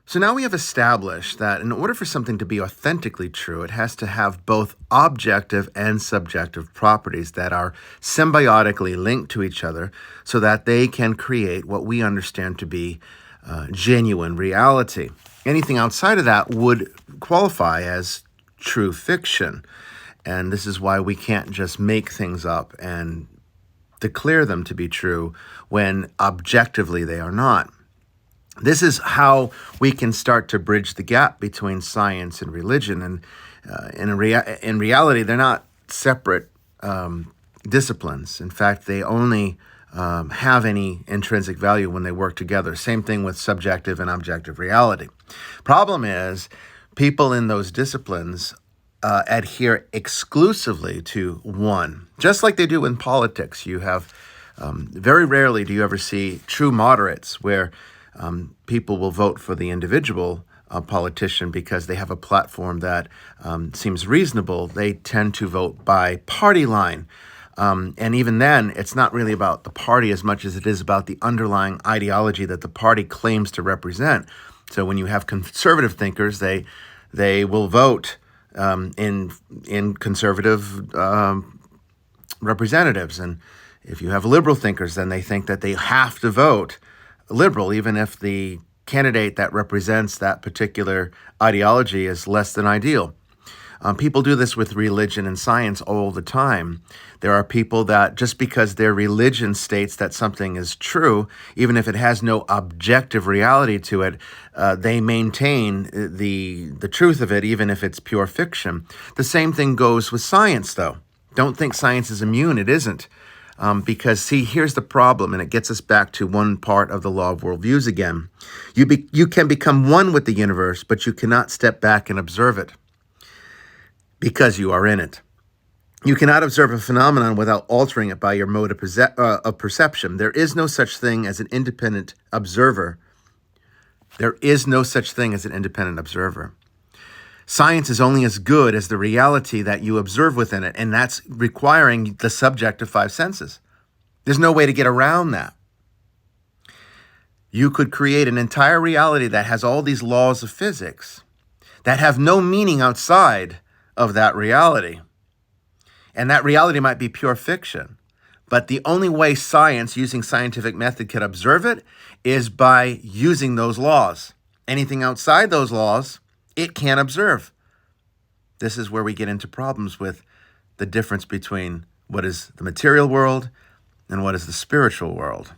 So now we have established that in order for something to be authentically true, it has to have both objective and subjective properties that are symbiotically linked to each other so that they can create what we understand to be genuine reality. Anything outside of that would qualify as true fiction. And this is why we can't just make things up and declare them to be true when objectively they are not. This is how we can start to bridge the gap between science and religion. And in reality, they're not separate disciplines. In fact, they only have any intrinsic value when they work together. Same thing with subjective and objective reality. Problem is, people in those disciplines adhere exclusively to one, just like they do in politics. You have very rarely do you ever see true moderates where people will vote for the individual politician because they have a platform that seems reasonable. They tend to vote by party line. And even then, it's not really about the party as much as it is about the underlying ideology that the party claims to represent. So when you have conservative thinkers, they will vote in conservative representatives. And if you have liberal thinkers, then they think that they have to vote liberal, even if the candidate that represents that particular ideology is less than ideal. People do this with religion and science all the time. There are people that just because their religion states that something is true, even if it has no objective reality to it, they maintain the truth of it, even if it's pure fiction. The same thing goes with science, though. Don't think science is immune. It isn't. Because, see, here's the problem, and it gets us back to one part of the law of worldviews again. You can become one with the universe, but you cannot step back and observe it because you are in it. You cannot observe a phenomenon without altering it by your mode of perception. There is no such thing as an independent observer. There is no such thing as an independent observer. Science is only as good as the reality that you observe within it, and that's requiring the subjective five senses. There's no way to get around that. You could create an entire reality that has all these laws of physics that have no meaning outside of that reality. And that reality might be pure fiction. But the only way science, using scientific method, can observe it is by using those laws. Anything outside those laws, it can't observe. This is where we get into problems with the difference between what is the material world and what is the spiritual world.